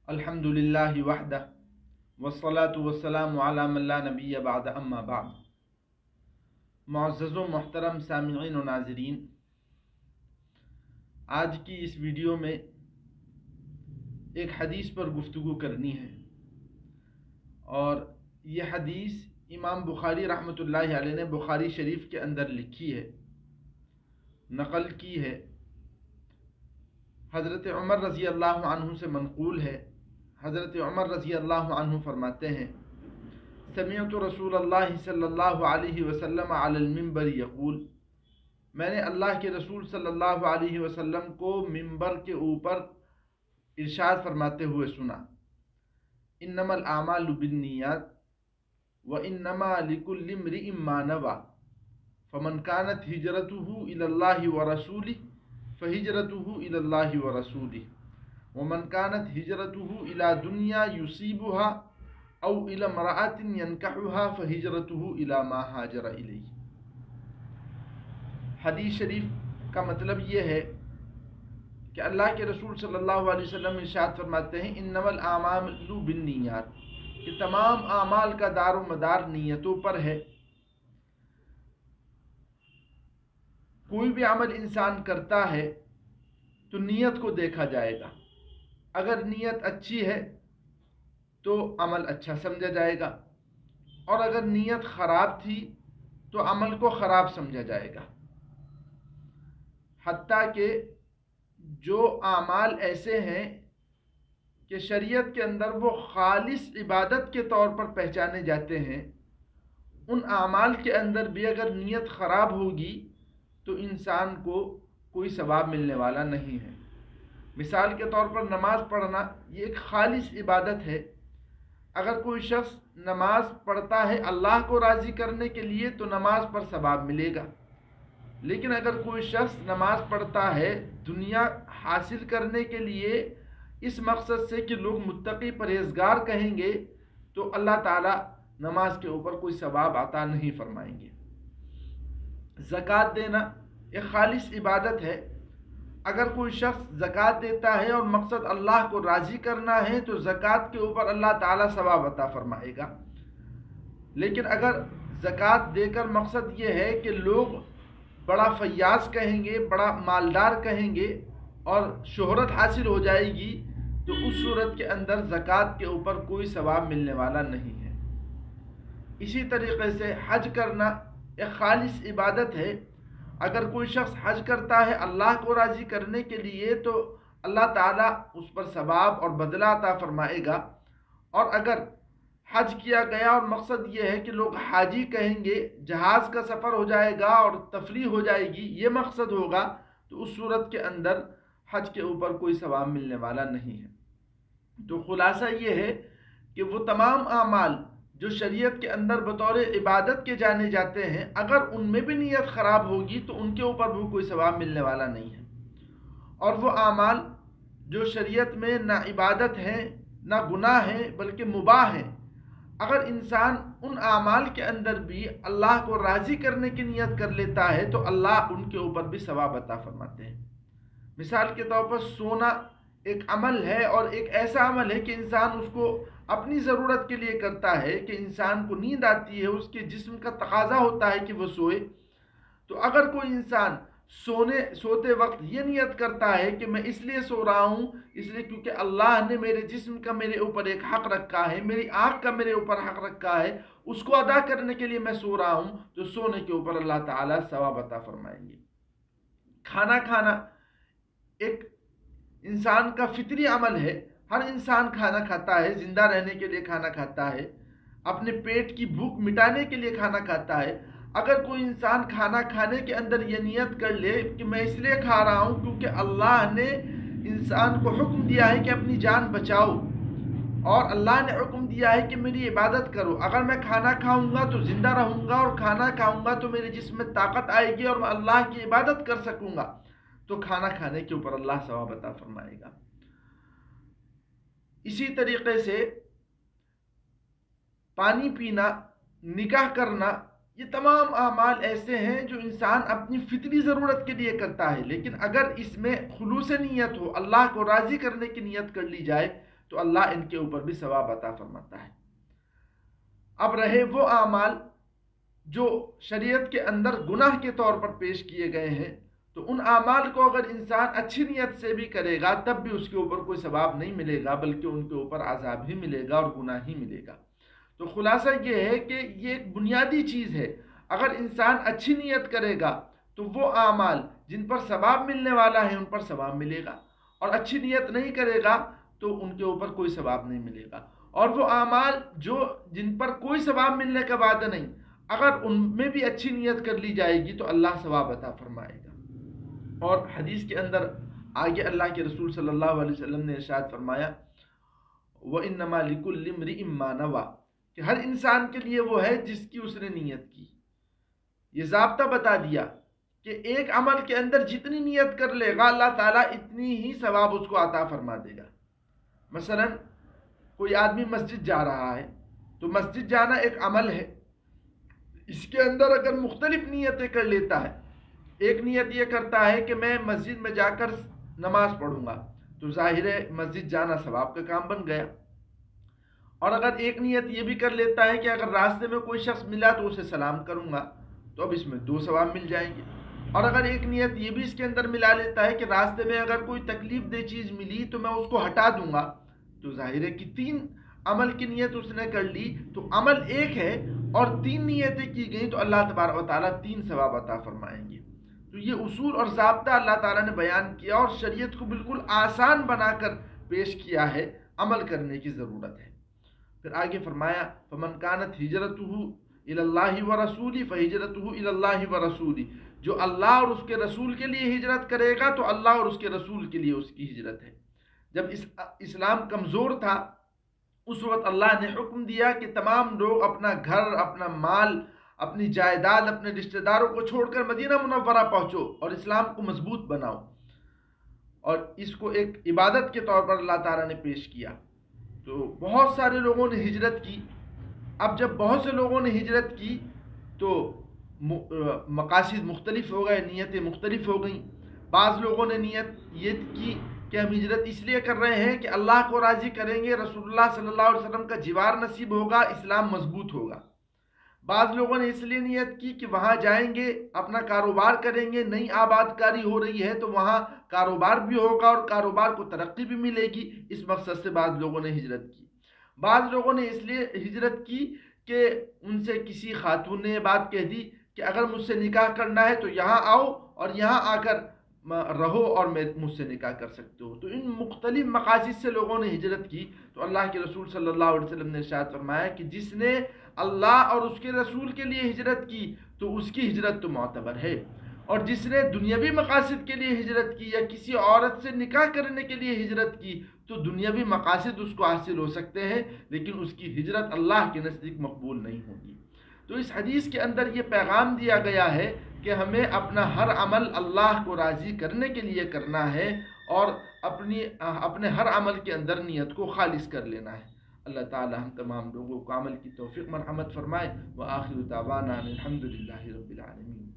अल्हम्दुलिल्लाहि वहदह वस्सलातु वस्सलामु अला मन ला नबिय्य बाद अम्मा बाद। मुअज़्ज़ज़ व मुहतरम सामिईन व नाज़रीन, आज की इस वीडियो में एक हदीस पर गुफ्तगू करनी है और यह हदीस इमाम बुखारी रहमतुल्लाहि अलैह ने बुखारी शरीफ के अंदर लिखी है, नक़ल की है। हज़रत उमर रज़ी अल्लाहु अन्हु से मनक़ूल है। हज़रत उमर रज़ी अल्लाहु अन्हु फरमाते हैं, समिअतु रसूलल्लाहि सल्लल्लाहु अलैहि वसल्लम अलल मिंबर यक़ूल, मैंने अल्लाह के रसूल सल्लल्लाहु अलैहि वसल्लम को मिंबर के ऊपर इरशाद फरमाते हुए सुना, इन्नमल आमालु बिन्नियात व इन्नमा लिकुल्लि इम्रिइम मा नवा फमन कानत हिजरतुहु इलल्लाहि व रसूलिहि फहिजरतुहु इलल्लाहि व रसूलिहि वमन कानत हिजरतुहु इला दुनिया युसीबुहा औ इला मरअतिन यनकहुहा फहिजरतुहु इला मा हाजर इलैहि। हदीस शरीफ का मतलब ये है कि अल्लाह के रसूल सल्लल्लाहु अलैहि वसल्लम इरशाद फरमाते हैं, इन्नमल आमालु बिन्नियात, कि तमाम आमाल का दारो मदार नीयतों पर है। कोई भी अमल इंसान करता है तो नीयत को देखा जाएगा। अगर नीयत अच्छी है तो अमल अच्छा समझा जाएगा और अगर नीयत ख़राब थी तो अमल को ख़राब समझा जाएगा। हत्ता कि जो आमाल ऐसे हैं कि शरीयत के अंदर वो खालिस इबादत के तौर पर पहचाने जाते हैं, उन आमाल के अंदर भी अगर नीयत ख़राब होगी तो इंसान को कोई सवाब मिलने वाला नहीं है। मिसाल के तौर पर नमाज पढ़ना ये एक खालिस इबादत है। अगर कोई शख्स नमाज पढ़ता है अल्लाह को राज़ी करने के लिए तो नमाज पर सवाब मिलेगा, लेकिन अगर कोई शख्स नमाज पढ़ता है दुनिया हासिल करने के लिए इस मकसद से कि लोग मुत्तकी परहेज़गार कहेंगे, तो अल्लाह ताला नमाज के ऊपर कोई सवाब अता नहीं फरमाएंगे। ज़कात देना एक खालिस इबादत है। अगर कोई शख्स ज़कात देता है और मकसद अल्लाह को राज़ी करना है तो ज़कात के ऊपर अल्लाह ताला सवाब अता फरमाएगा। लेकिन अगर ज़कात देकर मकसद ये है कि लोग बड़ा फयाज कहेंगे, बड़ा मालदार कहेंगे और शोहरत हासिल हो जाएगी, तो उस सूरत के अंदर ज़कात के ऊपर कोई सवाब मिलने वाला नहीं है। इसी तरीक़े से हज करना एक खालिस इबादत है। अगर कोई शख्स हज करता है अल्लाह को राज़ी करने के लिए तो अल्लाह ताला उस पर सवाब और बदला अता फरमाएगा। और अगर हज किया गया और मकसद ये है कि लोग हाजी कहेंगे, जहाज़ का सफ़र हो जाएगा और तफरीह हो जाएगी, ये मकसद होगा, तो उस सूरत के अंदर हज के ऊपर कोई सवाब मिलने वाला नहीं है। तो खुलासा ये है कि वो तमाम आमाल जो शरीयत के अंदर बतौर इबादत के जाने जाते हैं, अगर उनमें भी नीयत ख़राब होगी तो उनके ऊपर भी कोई सवाब मिलने वाला नहीं है। और वो आमाल जो शरीयत में ना इबादत हैं ना गुनाह हैं बल्कि मुबाह हैं, अगर इंसान उन आमाल के अंदर भी अल्लाह को राज़ी करने की नीयत कर लेता है तो अल्लाह उनके ऊपर भी सवाब अता फरमाते हैं। मिसाल के तौर पर सोना एक अमल है और एक ऐसा अमल है कि इंसान उसको अपनी ज़रूरत के लिए करता है कि इंसान को नींद आती है, उसके जिस्म का तकाज़ा होता है कि वो सोए। तो अगर कोई इंसान सोते वक्त ये नियत करता है कि मैं इसलिए सो रहा हूँ, इसलिए क्योंकि अल्लाह ने मेरे जिस्म का मेरे ऊपर एक हक़ रखा है, मेरी आँख का मेरे ऊपर हक़ रखा है, उसको अदा करने के लिए मैं सो रहा हूँ, तो सोने के ऊपर अल्लाह ताला सवाब अता फरमाएंगे। खाना खाना एक इंसान का फितरी अमल है। हर इंसान खाना खाता है, ज़िंदा रहने के लिए खाना खाता है, अपने पेट की भूख मिटाने के लिए खाना खाता है। अगर कोई इंसान खाना खाने के अंदर ये नियत कर ले कि मैं इसलिए खा रहा हूँ क्योंकि अल्लाह ने इंसान को हुक्म दिया है कि अपनी जान बचाओ और अल्लाह ने हुक्म दिया है कि मेरी इबादत करो, अगर मैं खाना खाऊंगा तो ज़िंदा रहूँगा और खाना खाऊंगा तो मेरे जिस्म में ताकत आएगी और मैं अल्लाह की इबादत कर सकूँगा, तो खाना खाने के ऊपर अल्लाह सवाब अता फरमाएगा। इसी तरीक़े से पानी पीना, निकाह करना, ये तमाम आमाल ऐसे हैं जो इंसान अपनी फितरी ज़रूरत के लिए करता है, लेकिन अगर इसमें खुलूस नीयत हो, अल्लाह को राज़ी करने की नीयत कर ली जाए, تو اللہ ان کے اوپر بھی ثواب عطا فرماتا ہے۔ اب رہے وہ اعمال جو شریعت کے اندر گناہ کے طور پر پیش کیے گئے ہیں، تو ان اعمال کو اگر انسان اچھی نیت سے بھی کرے گا تب بھی اس کے اوپر کوئی ثواب نہیں ملے گا، بلکہ ان کے اوپر عذاب ہی ملے گا اور گناہ ہی ملے گا۔ تو خلاصہ یہ ہے کہ یہ ایک بنیادی چیز ہے، اگر انسان اچھی نیت کرے گا تو وہ اعمال جن پر ثواب ملنے والا ہے ان پر ثواب ملے گا، اور اچھی نیت نہیں کرے گا تو ان کے اوپر کوئی ثواب نہیں ملے گا۔ اور وہ اعمال جن پر کوئی ثواب ملنے کا وعدہ نہیں، اگر ان میں بھی اچھی نیت کر لی جائے گی تو اللہ ثواب عطا فرمائے گا۔ اور حدیث کے اندر آگے اللہ کے رسول صلی اللہ علیہ وسلم نے ارشاد فرمایا وَإِنَّمَا لِكُلِّ امْرِئٍ مَّا نَوَىٰ، کہ ہر انسان کے لیے وہ ہے جس کی اس نے نیت کی۔ یہ ضابطہ بتا دیا کہ ایک عمل کے اندر جتنی نیت کر لے گا اللہ تعالیٰ اتنی ہی ثواب اس کو عطا فرما دے گا۔ مثلا کوئی آدمی مسجد جا رہا ہے تو مسجد جانا ایک عمل ہے، اس کے اندر اگر مختلف نیتیں کر لیتا ہے، ایک نیت یہ کرتا ہے کہ میں مسجد میں جا کر نماز پڑھوں گا، تو ظاہر ہے مسجد جانا ثواب کا کام بن گیا۔ اور اگر ایک نیت یہ بھی کر لیتا ہے کہ اگر راستے میں کوئی شخص ملا تو اسے سلام کروں گا، تو اب اس میں 2 ثواب مل جائیں گے۔ اور اگر ایک نیت یہ بھی اس کے اندر ملا لیتا ہے کہ راستے میں اگر کوئی تکلیف دہ چیز ملی تو میں اس کو ہٹا دوں گا، تو ظاہر ہے کہ 3 عمل کی نیت اس نے کر لی، تو عمل ایک ہے اور 3 نیتیں کی گئیں تو اللہ تبارک و تعالیٰ 3 ثواب عطا فرمائیں گے۔ تو یہ اصول اور ضابطہ اللہ تعالیٰ نے بیان کیا اور شریعت کو بالکل آسان بنا کر پیش کیا ہے، عمل کرنے کی ضرورت ہے۔ پھر آگے فرمایا فَمَنْ كَانَتْ هِجْرَتُهُ إِلَى اللَّهِ وَرَسُولِهِ فَهِجْرَتُهُ إِلَى اللَّهِ وَرَسُولِهِ، جو اللہ اور اس کے رسول کے لیے ہجرت کرے گا تو اللہ اور اس کے رسول کے لیے اس کی ہجرت ہے۔ جب اسلام کمزور تھا اس وقت اللہ نے حکم دیا کہ تمام لوگ اپنا گھر، اپنا مال، اپنی جائیداد، اپنے رشتہ داروں کو چھوڑ کر مدینہ منورہ پہنچو اور اسلام کو مضبوط بناؤ، اور اس کو ایک عبادت کے طور پر اللہ تعالیٰ نے پیش کیا۔ تو بہت سارے لوگوں نے ہجرت کی۔ اب جب بہت سے لوگوں نے ہجرت کی تو مقاصد مختلف ہو گئے، نیتیں مختلف ہو گئیں۔ بعض لوگوں نے نیت یہ کی کہ ہم ہجرت اس لیے کر رہے ہیں کہ اللہ کو راضی کریں گے، رسول اللہ صلی اللہ علیہ وسلم کا جوار نصیب ہوگا، اسلام مضبوط ہوگا۔ بعض لوگوں نے اس لیے نیت کی کہ وہاں جائیں گے، اپنا کاروبار کریں گے، نئی آباد کاری ہو رہی ہے تو وہاں کاروبار بھی ہوگا اور کاروبار کو ترقی بھی ملے گی، اس مقصد سے بعض لوگوں نے ہجرت کی۔ بعض لوگوں نے اس لیے ہجرت کی کہ ان سے کسی خاتون نے یہ بات کہہ دی کہ اگر مجھ سے نکاح کرنا ہے تو یہاں آؤ اور یہاں آ کر رہو اور مجھ سے نکاح کر سکتے ہو۔ تو ان مختلف مقاصد سے لوگوں نے ہجرت کی، تو اللہ کے رسول صلی اللہ علیہ وسلم نے ارشاد فرمایا کہ جس نے اللہ اور اس کے رسول کے لیے ہجرت کی تو اس کی ہجرت تو معتبر ہے، اور جس نے دنیاوی مقاصد کے لیے ہجرت کی یا کسی عورت سے نکاح کرنے کے لیے ہجرت کی تو دنیاوی مقاصد اس کو حاصل ہو سکتے ہیں لیکن اس کی ہجرت اللہ کے نزدیک مقبول نہیں ہوگی۔ تو اس حدیث کے اندر یہ پیغام دیا گیا ہے کہ ہمیں اپنا ہر عمل اللہ کو راضی کرنے کے لیے کرنا ہے اور اپنے ہر عمل کے اندر نیت کو خالص کر لینا ہے۔ اللہ تعالی ہم تمام لوگوں کو عمل کی توفیق مرحمت فرمائے۔ وآخر دعوانا الحمدللہ رب العالمین۔